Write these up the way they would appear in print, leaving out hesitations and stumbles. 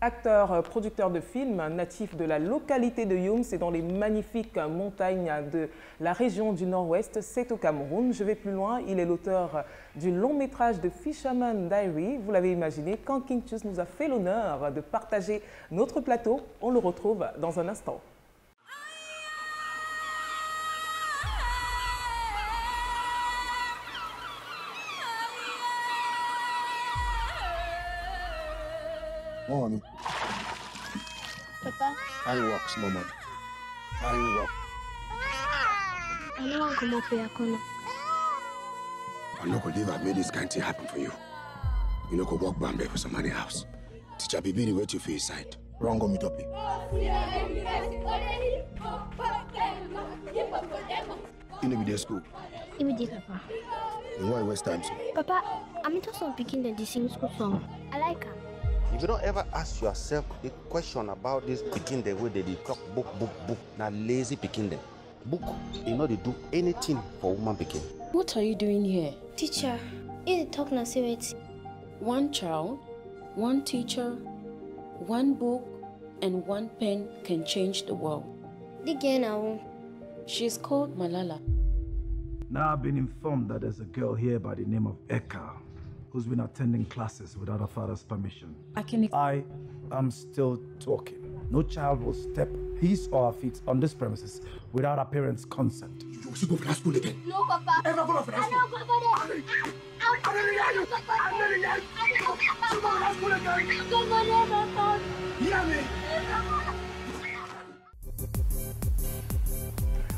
Acteur, producteur de films, natif de la localité de Youm, c'est dans les magnifiques montagnes de la région du Nord-Ouest, c'est au Cameroun. Je vais plus loin, il est l'auteur du long métrage de FISHERMAN'S DIARY. Vous l'avez imaginé, Kang Quintus nous a fait l'honneur de partager notre plateau. On le retrouve dans un instant. Mommy. Papa. Fireworks, Mama. Fireworks. I don't want to come up here, Connor. I'm not gonna leave. I made this kind of thing happen for you. You know, go walk Bambi for some money house. Teacher Bibi, the way to face side. Wrong go meet up here. You know, be there school. You did, Papa. You want to waste time, so. Papa, I'm into some picking the sing school song. I like her. If you don't ever ask yourself the question about this picking the way they talk book, now lazy picking them. Book, you know they do anything for woman picking. What are you doing here? Teacher, you talk na serious. One child, one teacher, one book, and one pen can change the world. The girl now. She's called Malala. Now I've been informed that there's a girl here by the name of Eka who's been attending classes without her father's permission. I am still talking. No child will step his or her feet on this premises without her parents' consent. You should go to school again. No, Papa. Ever go to school? I don't go there.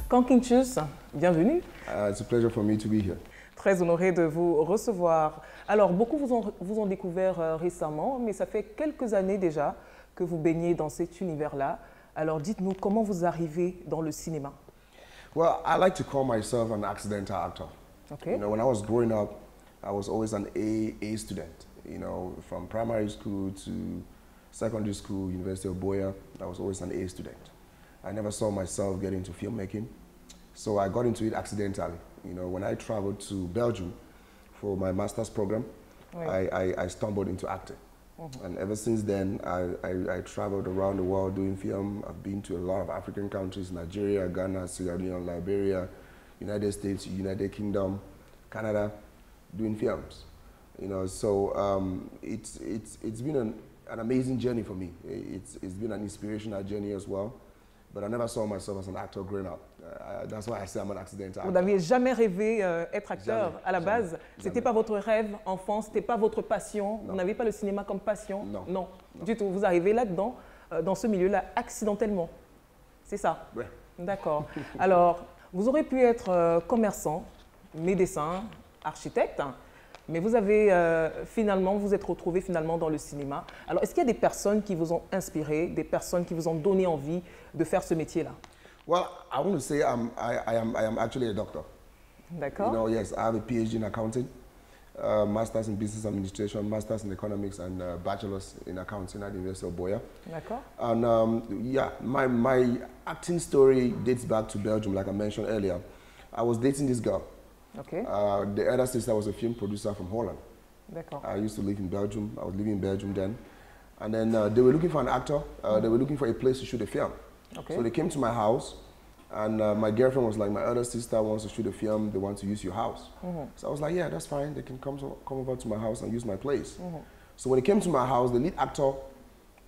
Kang Quintus, bienvenue. It's a pleasure for me to be here. Très honoré de vous recevoir. Alors, beaucoup vous ont découvert récemment, mais ça fait quelques années déjà que vous baignez dans cet univers-là. Alors, dites-nous, comment vous arrivez dans le cinéma? Well, I like to call myself an accidental actor. Okay. You know, when I was growing up, I was always an A student. You know, from primary school to secondary school, University of Boya, I was always an A student. I never saw myself getting into filmmaking, so I got into it accidentally. You know, when I traveled to Belgium for my master's program, right. I stumbled into acting. Mm-hmm. And ever since then, I traveled around the world doing film. I've been to a lot of African countries, Nigeria, Ghana, Sierra Leone, Liberia, United States, United Kingdom, Canada, doing films. You know, so it's been an amazing journey for me. It's been an inspirational journey as well. But I never saw myself as an actor growing up. That's why I say I'm an accidental actor. Vous n'aviez jamais rêvé être acteur à la base? C'était pas votre rêve enfant, c'était pas votre passion? Vous n'avez pas le cinéma comme passion? Non, du tout. Vous arrivez là-dedans, dans ce milieu-là, accidentellement. C'est ça? Oui. D'accord. Alors, vous aurez pu être commerçant, médecin, architecte, mais vous avez vous êtes retrouvé finalement dans le cinéma. Alors, est-ce qu'il y a des personnes qui vous ont inspiré, des personnes qui vous ont donné envie de faire ce métier-là? Well, I want to say I am actually a doctor. D'accord. You know, yes, I have a PhD in accounting, master's in business administration, master's in economics, and bachelor's in accounting at the University of Boya. D'accord. And yeah, my acting story dates back to Belgium, like I mentioned earlier. I was dating this girl. Okay. The elder sister was a film producer from Holland. D'accord. I used to live in Belgium. I was living in Belgium then. And then they were looking for an actor. They were looking for a place to shoot a film. Okay. So they came to my house, and my girlfriend was like, my elder sister wants to shoot a film. They want to use your house. Mm-hmm. So I was like, yeah, that's fine. They can come over to my house and use my place. Mm-hmm. So when they came to my house, the lead actor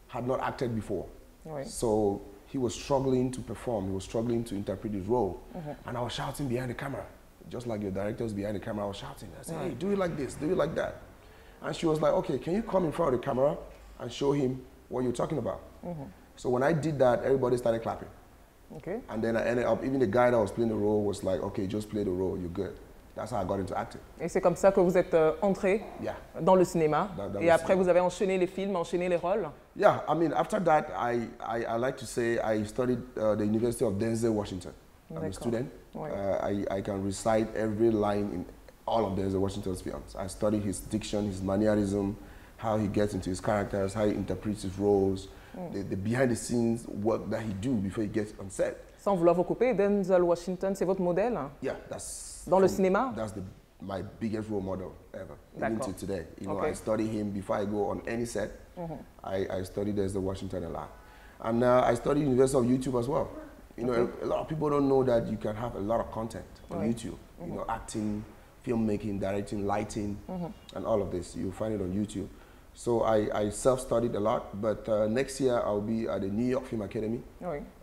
had not acted before. Right. So he was struggling to perform. He was struggling to interpret his role. Mm-hmm. And I was shouting behind the camera. Just like your directors behind the camera, I was shouting. I said, hey, do it like this, do it like that. And she was like, okay, can you come in front of the camera and show him what you're talking about? Mm-hmm. So when I did that, everybody started clapping. Okay. And then I ended up, even the guy that was playing the role was like, okay, just play the role, you're good. That's how I got into acting. Et c'est comme ça que vous êtes entré dans le cinéma. Et après, vous avez enchaîné les films, enchaîné les rôles. Yeah, I mean, after that, I like to say I studied the University of Denzel, Washington. I'm a student. I can recite every line in all of Denzel Washington's films. I studied his diction, his mannerism, how he gets into his characters, how he interprets his roles, the behind-the-scenes work that he do before he gets on set. Sans vouloir vous couper, Denzel Washington, c'est votre modèle? Yeah, that's... Dans le cinéma? That's my biggest role model ever, even to today. You know, I study him before I go on any set. I studied as the Washington a lot. And I studied University of YouTube as well. You know, a lot of people don't know that you can have a lot of content on YouTube. You know, acting, filmmaking, directing, lighting, and all of this. You'll find it on YouTube. So I self-studied a lot, but next year I'll be at the New York Film Academy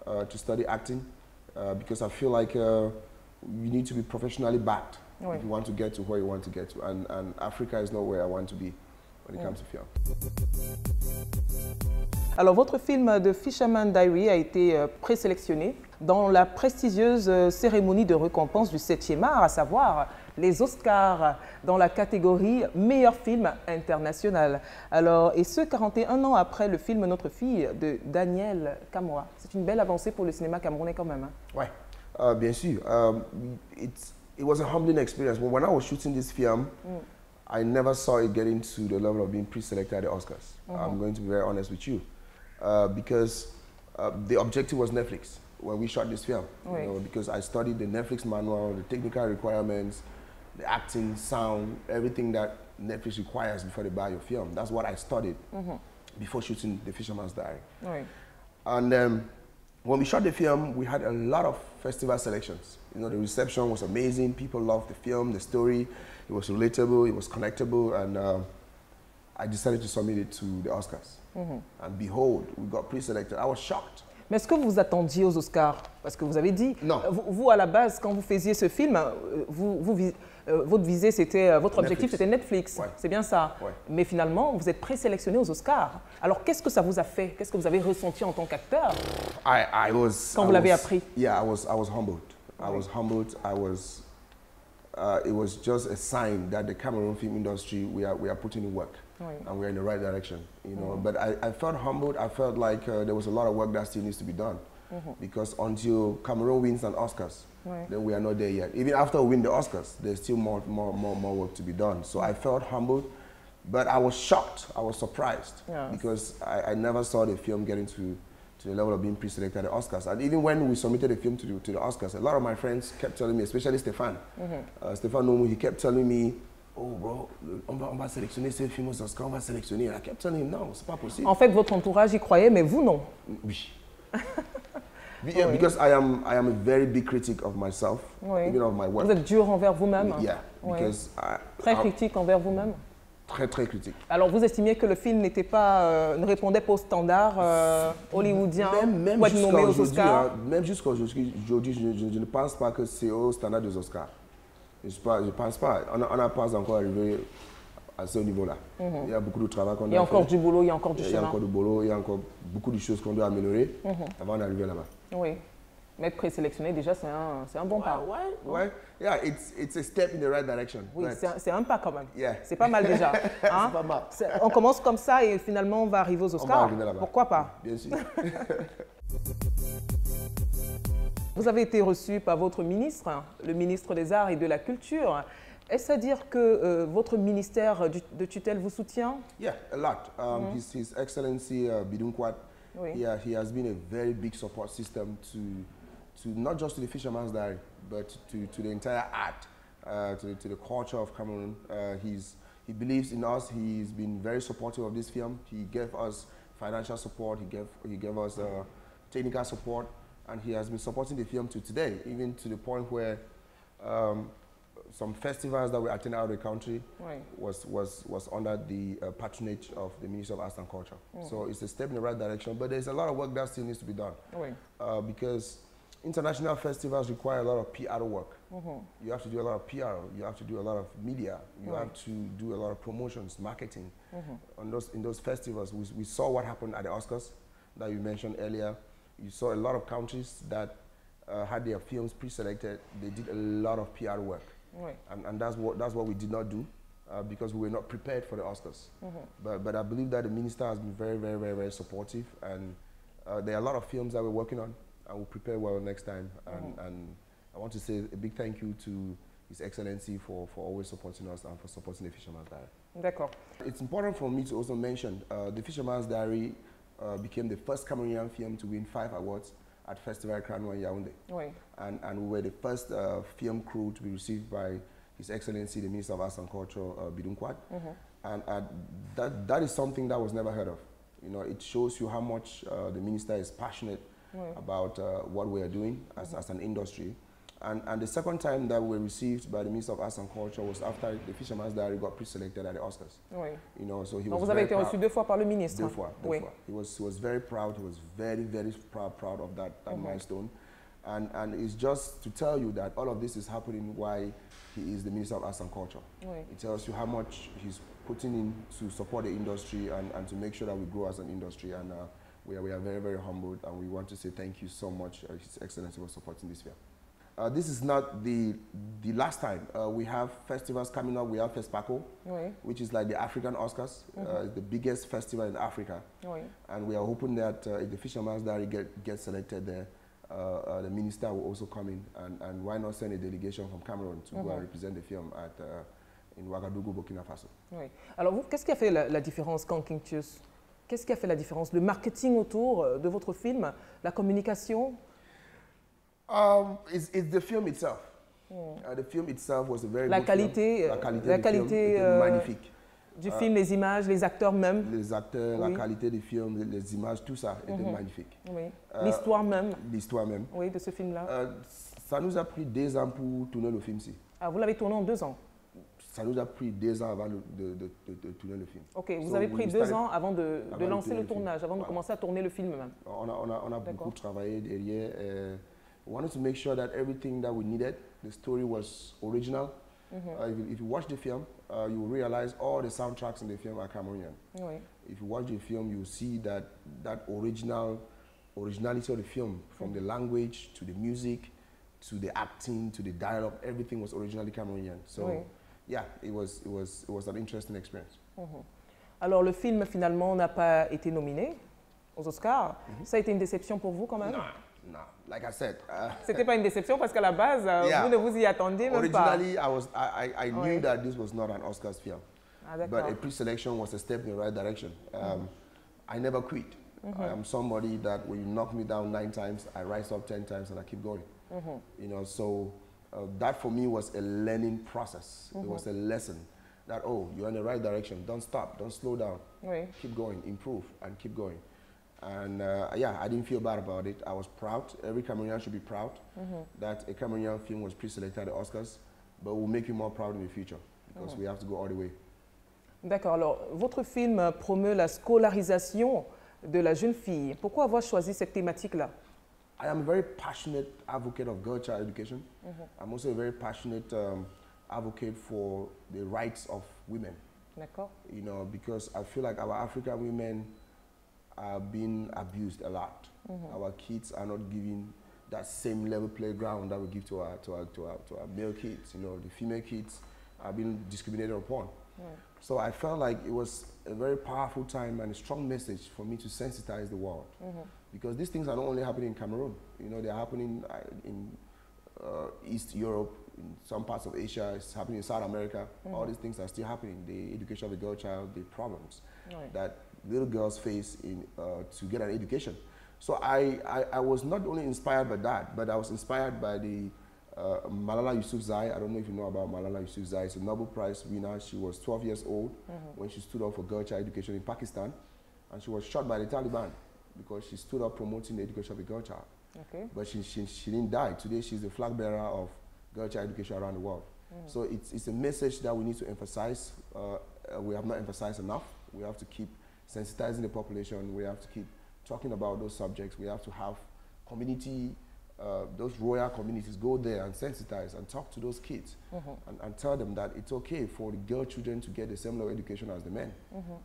to study acting because I feel like you need to be professionally backed if you want to get to where you want to get to. And Africa is not where I want to be when it comes to film. Alors, votre film de Fisherman's Diary a été présélectionné dans la prestigieuse cérémonie de récompense du 7e art, à savoir les Oscars, dans la catégorie meilleur film international. Alors, et ce, 41 ans après le film Notre fille de Daniel Kamoa. C'est une belle avancée pour le cinéma camerounais quand même. Hein? Ouais, bien sûr. It was a humbling experience. When I was shooting this film, I never saw it getting to the level of being pre-selected at the Oscars. I'm going to be very honest with you. Because the objective was Netflix when we shot this film. You know, because I studied the Netflix manual, the technical requirements, the acting, sound, everything that Netflix requires before they buy your film. That's what I studied before shooting The Fisherman's Diary. And when we shot the film, we had a lot of festival selections. You know, the reception was amazing. People loved the film, the story. It was relatable, it was connectable, and I decided to submit it to the Oscars. And behold, we got pre-selected. I was shocked. Mais est-ce que vous attendiez aux Oscars? Parce que vous avez dit, non. Vous à la base, quand vous faisiez ce film, votre visée, c'était, votre objectif, c'était Netflix. C'est bien ça. Mais finalement, vous êtes présélectionné aux Oscars. Alors, qu'est-ce que ça vous a fait? Qu'est-ce que vous avez ressenti en tant qu'acteur quand vous l'avez appris? Yeah, I was humbled. I was humbled. It was just a sign that the Cameroon film industry, we are putting in work. And we're in the right direction, you know. But I felt humbled. I felt like there was a lot of work that still needs to be done. Because until Cameroon wins an Oscars, then we are not there yet. Even after we win the Oscars, there's still more work to be done. So I felt humbled, but I was shocked. I was surprised because I never saw the film getting to the level of being pre-selected at the Oscars. And even when we submitted the film to the Oscars, a lot of my friends kept telling me, especially Stéphane, Stéphane Nomu, he kept telling me, oh bro, on va sélectionner ce film aux Oscars, on va sélectionner. I kept telling him, non, c'est pas possible. En fait, votre entourage y croyait, mais vous non. Oui. Yeah, because I am a very big critic of myself, even of my work. Vous êtes dur envers vous-même. Yeah, because très critique envers vous-même. Très critique. Alors vous estimiez que le film n'était pas, ne répondait pas aux standards hollywoodiens pour être nommé aux Oscars. Même jusqu'à aujourd'hui, je ne pense pas que c'est aux standards des Oscars. Je ne pense pas. On n'a pas encore arrivé à ce niveau-là. Il y a beaucoup de travail qu'on doit faire. Il y a encore du boulot, il y a encore du chemin. Il y a encore du boulot, il y a encore beaucoup de choses qu'on doit améliorer avant d'arriver là-bas. Oui. Mais être présélectionné, déjà, c'est un bon pas. Yeah, it's a step in the right direction. Oui, c'est un pas quand même. Yeah. C'est pas mal déjà. Hein? C'est pas mal. On commence comme ça et finalement, on va arriver aux Oscars. Pourquoi pas? Bien sûr. Vous avez été reçu par votre ministre, le ministre des Arts et de la Culture. Est-ce à dire que votre ministère de tutelle vous soutient? Yeah, a lot. His Excellency Bidunkwat, he has been a very big support system to not just to the Fisherman's Diary, but to the entire art, to the culture of Cameroon. He believes in us. He's been very supportive of this film. He gave us financial support. He gave us technical support. And he has been supporting the film to today, even to the point where some festivals that we attended out of the country was under the patronage of the Ministry of Arts and Culture. So it's a step in the right direction, but there's a lot of work that still needs to be done. Because international festivals require a lot of PR work. You have to do a lot of PR, you have to do a lot of media, you have to do a lot of promotions, marketing. In those festivals, we saw what happened at the Oscars that you mentioned earlier. You saw a lot of countries that had their films pre-selected. They did a lot of PR work, and that's what we did not do because we were not prepared for the Oscars. But I believe that the minister has been very supportive, and there are a lot of films that we're working on, and we'll prepare well next time. And I want to say a big thank you to His Excellency for always supporting us and for supporting the Fisherman's Diary. D'accord. It's important for me to also mention the Fisherman's Diary became the first Cameroonian film to win 5 awards at Festival Crown in Yaoundé. And we were the first film crew to be received by His Excellency, the Minister of Arts and Culture, Bidunkwat. And that is something that was never heard of. You know, it shows you how much the minister is passionate about what we are doing as an industry. And the second time that we were received by the Minister of Arts and Culture was after the Fisherman's Diary got pre-selected at the Oscars. Oui. You know, so he Donc was vous avez very été reçu 2 fois par le ministre. 2 fois. He was very proud. He was very, very proud of that milestone. And it's just to tell you that all of this is happening while he is the Minister of Arts and Culture. Oui. It tells you how much he's putting in to support the industry and to make sure that we grow as an industry. And we are very, very humbled, and we want to say thank you so much, His Excellency, for supporting this film. This is not the last time. We have festivals coming up. We have FESPACO, which is like the African Oscars. It's the biggest festival in Africa. And we are hoping that if the Fisherman's Diary gets selected there, the minister will also come in. And why not send a delegation from Cameroon to go and represent the film in Ouagadougou, Burkina Faso. Oui. Alors vous, qu'est-ce qui a fait la différence, Kang Quintus? Qu'est-ce qui a fait la différence? Le marketing autour de votre film, la communication? It's the film itself. The film itself was a very la good qualité, film. La qualité était magnifique. Du film, les images, les acteurs même. Les acteurs, la qualité du film, les images, tout ça était magnifique. Oui. L'histoire même. L'histoire même. Oui, de ce film-là. Ça nous a pris 2 ans pour tourner le film ici. Ah, vous l'avez tourné en 2 ans? Ça nous a pris 2 ans avant de tourner le film. Ok, vous avez pris 2 ans avant de lancer le tournage, avant de commencer à tourner le film même. On a beaucoup travaillé derrière. We wanted to make sure that everything that we needed, the story was original. If you watch the film, you will realize all the soundtracks in the film are Cameroonian. If you watch the film, you will see that originality of the film, from the language to the music, to the acting, to the dialogue, everything was originally Cameroonian. So, yeah, it was an interesting experience. Alors, le film finalement n'a pas été nominé aux Oscars. Ça a été une déception pour vous quand même? No, like I said. C'était pas une déception parce qu'à la base, vous ne vous y attendiez même pas. Originally, I knew that this was not an Oscars film, but a pre-selection was a step in the right direction. I never quit. I am somebody that when you knock me down 9 times, I rise up 10 times and I keep going. You know, so that for me was a learning process. It was a lesson that, oh, you're in the right direction. Don't stop. Don't slow down. Keep going. Improve and keep going. And yeah, I didn't feel bad about it. I was proud. Every Cameroonian should be proud that a Cameroonian film was pre-selected at the Oscars, but we'll make you more proud in the future because we have to go all the way. D'accord. Alors, votre film promeut la scolarisation de la jeune fille. Pourquoi avoir choisi cette thématique-là? I am a very passionate advocate of girl child education. I'm also a very passionate advocate for the rights of women. D'accord. You know, because I feel like our African women are being abused a lot. Our kids are not given that same level playground that we give to our male kids. You know, the female kids are being discriminated upon. So I felt like it was a very powerful time and a strong message for me to sensitize the world. Because these things are not only happening in Cameroon. You know, they're happening in East Europe, in some parts of Asia, it's happening in South America. All these things are still happening. The education of a girl child, the problems that little girls face to get an education. So I was not only inspired by that, but I was inspired by the Malala Yousafzai. I don't know if you know about Malala Yousafzai. It's a Nobel Prize winner. She was 12 years old when she stood up for girl child education in Pakistan, and she was shot by the Taliban because she stood up promoting the education of a girl child. But she didn't die. Today she's the flag bearer of girl child education around the world. So it's a message that we need to emphasize. We have not emphasized enough. We have to keep sensitizing the population. We have to keep talking about those subjects. We have to have community, those royal communities go there and sensitize and talk to those kids and tell them that it's okay for the girl children to get the same level of education as the men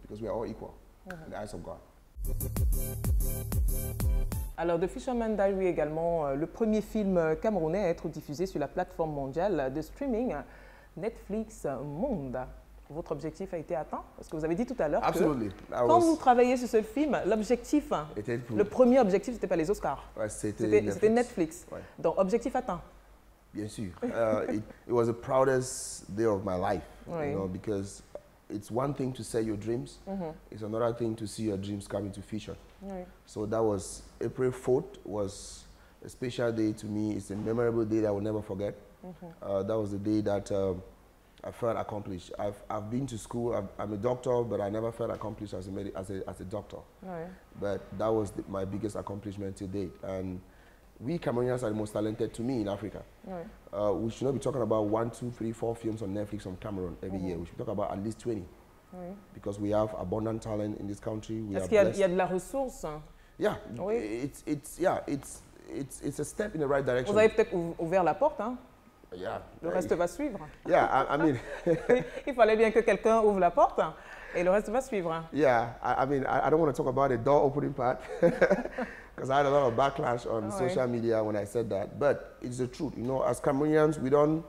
because we are all equal in the eyes of God. Alors, The Fisherman's Diary également, le premier film camerounais à être diffusé sur la plateforme mondiale de streaming Netflix Monde. Votre objectif a été atteint? Parce que vous avez dit tout à l'heure que quand vous travaillez sur ce film, l'objectif, le premier objectif, c'était pas les Oscars. C'était Netflix. Donc, objectif atteint. Bien sûr. It was the proudest day of my life, you know, because it's one thing to say your dreams, it's another thing to see your dreams come into fruition. So that was April 4th was a special day to me. It's a memorable day that I will never forget. That was the day that I felt accomplished. I've been to school. I'm a doctor, but I never felt accomplished as a doctor. Ouais. But that was my biggest accomplishment to date. And we Cameroonians are the most talented to me in Africa. Ouais. We should not be talking about 1, 2, 3, 4 films on Netflix from Cameroon every year. We should talk about at least 20. Oui. Because we have abundant talent in this country. Est-ce qu'il y a de la ressource? Yeah, Oui. It's a step in the right direction. Vous avez peut-être ouvert la porte, hein? Yeah. Le reste va suivre. Yeah, I mean. Il fallait bien que quelqu'un ouvre la porte et le reste va suivre. Yeah, I mean, I don't want to talk about the door opening part because I had a lot of backlash on social media when I said that. But it's the truth, you know. As Cameroonians, we don't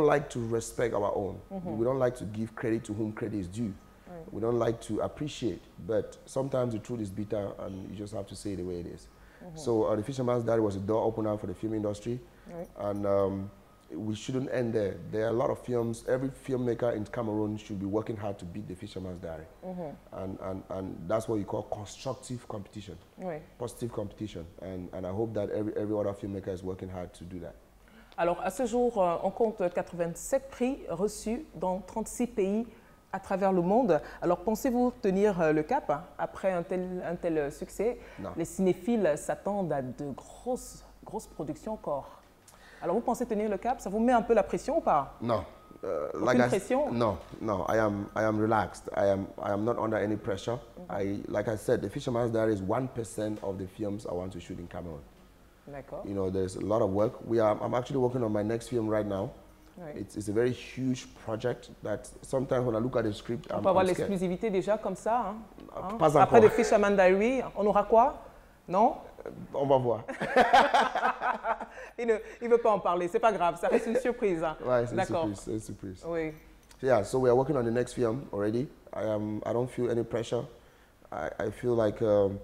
like to respect our own. We don't like to give credit to whom credit is due. We don't like to appreciate. But sometimes the truth is bitter, and you just have to say it the way it is. So the Fisherman's Diary was a door opener for the film industry. And we shouldn't end there. There are a lot of films. Every filmmaker in Cameroon should be working hard to beat the Fisherman's Diary. And that's what you call constructive competition, positive competition. And I hope that every other filmmaker is working hard to do that. Alors, à ce jour, on compte 87 prix reçus dans 36 pays à travers le monde. Alors, pensez-vous tenir le cap après un tel succès? Non. Les cinéphiles s'attendent à de grosses productions encore. Alors, vous pensez tenir le cap? Ça vous met un peu la pression ou pas? No. Aucune pression? No. I am relaxed. I am not under any pressure. Like I said, the Fisherman's Diary is 1% of the films I want to shoot in Cameroon. D'accord. You know, there's a lot of work. I'm actually working on my next film right now. It's a very huge project that sometimes when I look at the script, on peut avoir l'exclusivité déjà comme ça, hein? Pas encore. Après le Fisherman's Diary, on aura quoi? Non? On va voir. Il ne veut pas en parler, c'est pas grave, ça reste une surprise. Ouais, c'est une surprise. Oui. Yeah, so we are working on the next film already. I don't feel any pressure. I feel like you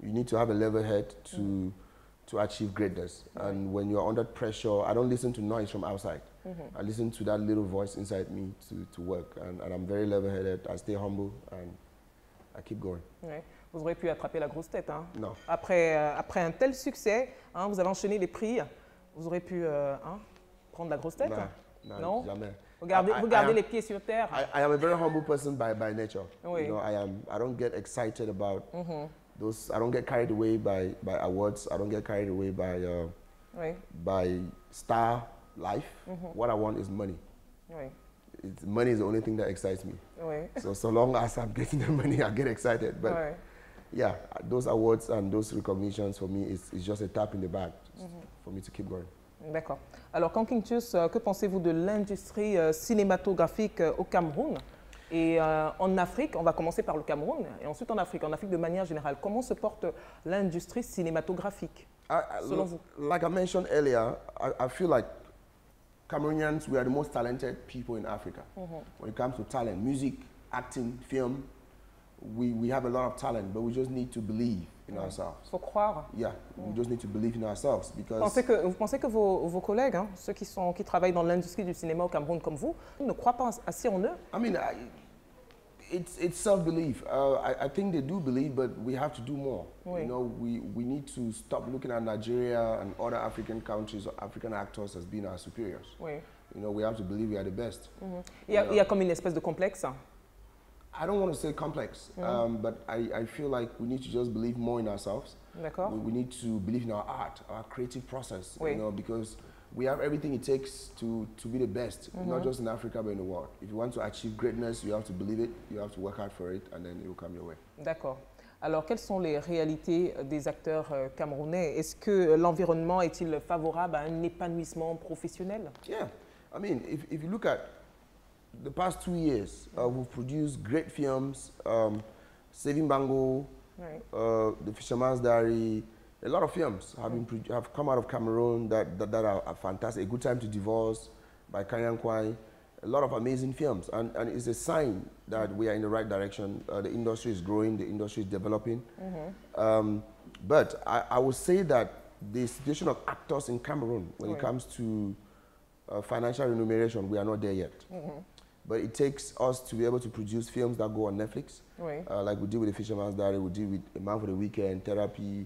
need to have a level head to achieve greatness. And when you're under pressure, I don't listen to noise from outside. I listen to that little voice inside me to work. And I'm very level-headed. I stay humble and I keep going. Oui. Vous aurez pu attraper la grosse tête. Hein? Non. Après un tel succès, hein, vous avez enchaîné les prix, vous aurez pu prendre la grosse tête? Non, jamais. Vous gardez les pieds sur terre. I am a very humble person by nature. Oui. You know, I don't get excited about those. I don't get carried away by awards. I don't get carried away by star life. What I want is money. Oui. Money is the only thing that excites me. Oui. So long as I'm getting the money, I get excited. But yeah, those awards and those recognitions for me is just a tap in the back for me to keep going. D'accord. Alors, Kang Quintus, que pensez-vous de l'industrie cinématographique au Cameroun et en Afrique? On va commencer par le Cameroun et ensuite en Afrique de manière générale. Comment se porte l'industrie cinématographique selon vous? Like I mentioned earlier, I feel like Cameroonians, we are the most talented people in Africa. When it comes to talent, music, acting, film, we have a lot of talent, but we just need to believe in ourselves. Faut croire. Yeah, we just need to believe in ourselves because. Vous pensez que vos collègues, hein, ceux qui travaillent dans l'industrie du cinéma au Cameroun comme vous, ne croient pas assez en eux? I mean, it's self-belief. I think they do believe, but we have to do more. Oui. You know, we need to stop looking at Nigeria and other African countries or African actors as being our superiors. Oui. You know, we have to believe we are the best. Il y a comme une espèce de complexe. I don't want to say complex, but I feel like we need to just believe more in ourselves. D'accord. We need to believe in our art, our creative process, Oui. you know, because we have everything it takes to be the best, not just in Africa, but in the world. If you want to achieve greatness, you have to believe it, you have to work hard for it, and then it will come your way. D'accord. Alors, quelles sont les réalités des acteurs camerounais? Est-ce que l'environnement est-il favorable à un épanouissement professionnel? Yeah, I mean, if you look at the past 2 years, we've produced great films, Saving Bango, The Fisherman's Diary. A lot of films have come out of Cameroon that are fantastic. A Good Time to Divorce by Kang Quintus. A lot of amazing films, and it's a sign that we are in the right direction. The industry is growing, the industry is developing. But I would say that the situation of actors in Cameroon, when it comes to financial remuneration, we are not there yet. But it takes us to be able to produce films that go on Netflix, like we did with The Fisherman's Diary, we did with A Man for the Weekend, Therapy,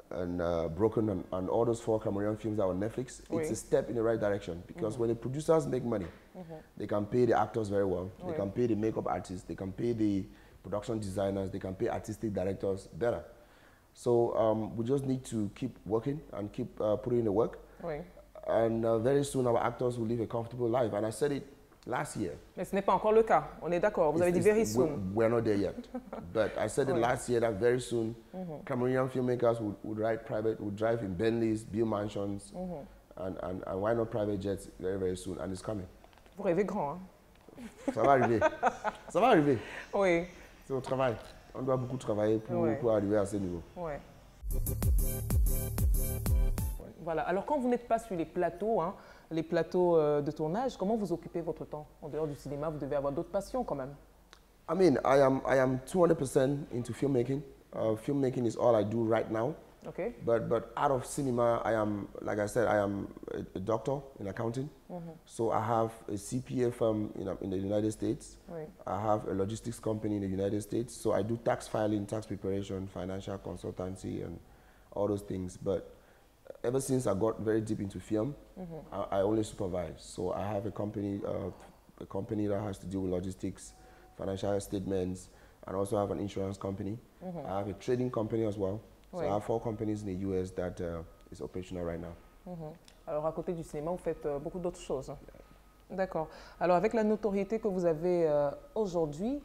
Broken and all those 4 Cameroonian films that are on Netflix, it's a step in the right direction because when the producers make money, they can pay the actors very well, they can pay the makeup artists, they can pay the production designers, they can pay artistic directors better. So we just need to keep working and keep putting in the work. And very soon our actors will live a comfortable life. And I said it last year. Mais ce n'est pas encore le cas, on est d'accord, vous avez dit very soon. We're not there yet. But I said it last year that very soon Cameroonian filmmakers would drive in Bentleys, build mansions, and why not private jets very, very soon. And it's coming. Vous rêvez grand, hein? Ça va arriver. Ça va arriver. Oui. C'est au travail. On doit beaucoup travailler pour arriver à ce niveau. Ouais. Voilà. Alors, quand vous n'êtes pas sur les plateaux, les plateaux de tournage, comment vous occupez votre temps? En dehors du cinéma, vous devez avoir d'autres passions quand même. I mean, I am 200% into filmmaking. Filmmaking is all I do right now. Okay. But out of cinema, I am, like I said, I am a doctor in accounting. So I have a CPA firm in the United States. I have a logistics company in the United States. So I do tax filing, tax preparation, financial consultancy, and all those things. But ever since I got very deep into film, I only supervise. So I have a company that has to do with logistics, financial statements, and also have an insurance company. I have a trading company as well. So I have 4 companies in the US that is operational right now. Alors à côté du cinéma, vous faites beaucoup d'autres choses. D'accord. Alors avec la notoriété que vous avez aujourd'hui,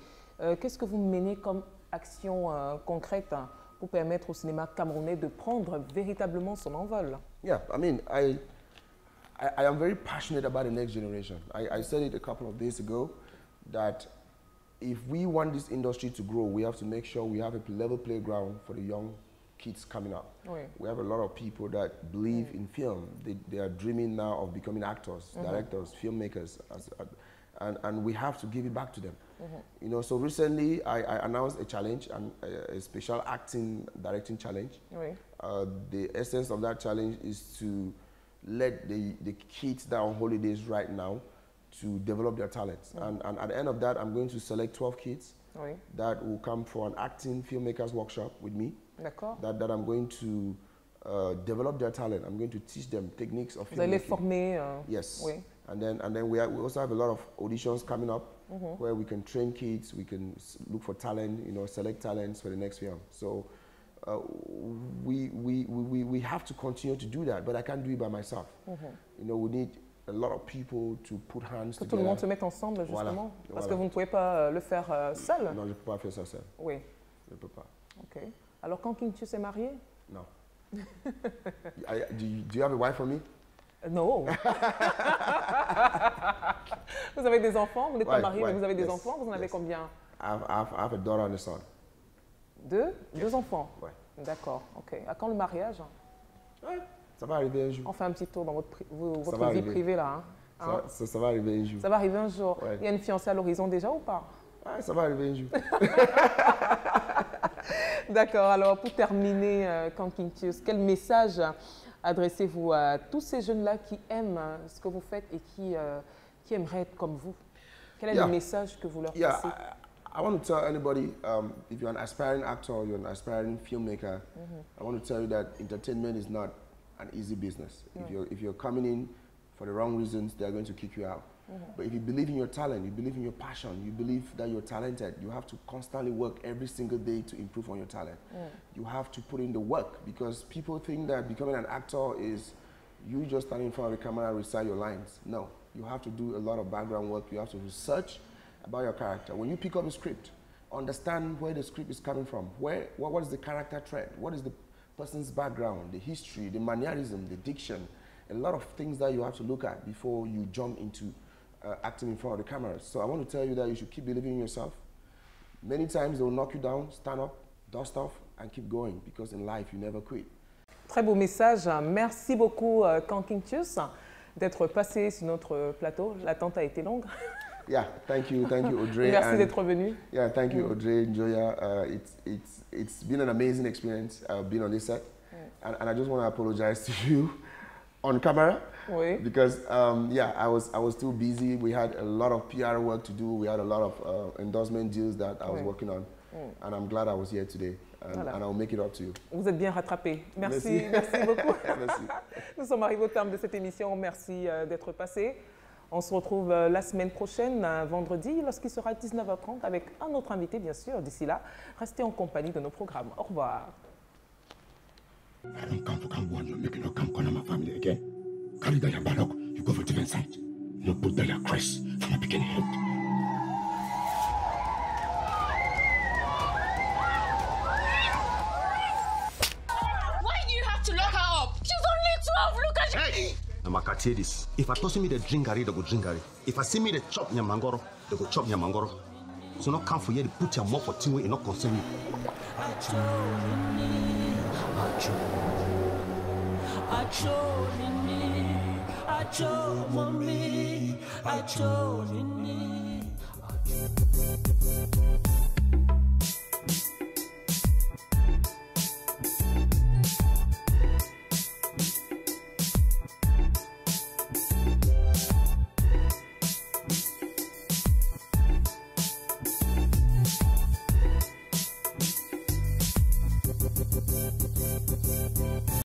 qu'est-ce que vous menez comme action concrète pour permettre au cinéma camerounais de prendre véritablement son envol? Yeah, I mean, I am very passionate about the next generation. I said it a couple of days ago that if we want this industry to grow, we have to make sure we have a level playground for the young kids coming up. We have a lot of people that believe in film. They are dreaming now of becoming actors, directors, filmmakers, and we have to give it back to them. You know, so recently I announced a challenge, and a special acting directing challenge. The essence of that challenge is to let the kids that are on holidays right now to develop their talents. And at the end of that, I'm going to select 12 kids that will come for an acting filmmakers workshop with me. That I'm going to develop their talent. I'm going to teach them techniques of filmmaking. Vous allez les former. Yes. And then we also have a lot of auditions coming up where we can train kids, we can look for talent, you know, select talents for the next film. So we have to continue to do that, but I can't do it by myself. You know, we need a lot of people to put hands together. Que tout le monde se mette ensemble, justement. Parce que vous ne pouvez pas le faire seul. Non, je ne peux pas faire ça seul. Oui. Je ne peux pas. Ok. Alors, quand Quintus est marié? Non. Do you have a wife for me? Non. Vous avez des enfants? Vous n'êtes pas marié, mais vous avez des enfants? Vous en avez combien? I have a daughter and a son. Deux enfants? Ouais. D'accord, ok. À quand le mariage? Ouais, ça va arriver un jour. On fait un petit tour dans votre vie privée, là. Hein? Ça va arriver un jour. Ça va arriver un jour. Ouais. Il y a une fiancée à l'horizon déjà ou pas? Ouais, ça va arriver un jour. D'accord, alors pour terminer, Kang Quintus, quel message adressez-vous à tous ces jeunes-là qui aiment ce que vous faites et qui aimeraient être comme vous? Quel est le message que vous leur passez? I want to tell anybody, if you're an aspiring actor, you're an aspiring filmmaker, I want to tell you that entertainment is not an easy business. If you're coming in for the wrong reasons, they're going to kick you out. But if you believe in your talent, you believe in your passion, you believe that you're talented, you have to constantly work every single day to improve on your talent. You have to put in the work, because people think that becoming an actor is you just standing in front of the camera and recite your lines. No, you have to do a lot of background work. You have to research about your character. When you pick up a script, understand where the script is coming from. What is the character trait? What is the person's background, the history, the mannerism, the diction? A lot of things that you have to look at before you jump into acting in front of the camera. So I want to tell you that you should keep believing in yourself. Many times they will knock you down, stand up, dust off, and keep going, because in life you never quit. Très beau message. Merci beaucoup, Kang Quintus, d'être passé sur notre plateau. L'attente a été longue. Yeah, thank you, Audrey. Merci d'être venu. Yeah, thank you, Audrey Njoya. It's been an amazing experience being on this set, and I just want to apologize to you on camera, because yeah, I was too busy. We had a lot of PR work to do. We had a lot of endorsement deals that I was working on, and I'm glad I was here today. and I'll make it up to you. Vous êtes bien rattrapé. Merci, merci beaucoup. Merci. Nous sommes arrivés au terme de cette émission. Merci d'être passé. On se retrouve la semaine prochaine, vendredi, lorsqu'il sera 19h30 avec un autre invité, bien sûr. D'ici là, restez en compagnie de nos programmes. Au revoir. I don't come for Kang you make it not come corner my family again. Carry down your paddock, you go for different side. You put down your crest from a beginning head. Why do you have to lock her up? She's only 12, look at her. Hey! Now, I tell this. If I toss me the drinkary, they go drinkary. If I see me the chop nyamangoro, they go chop nyamangoro. So not come for you to put your mouth for thing where it not concern you. I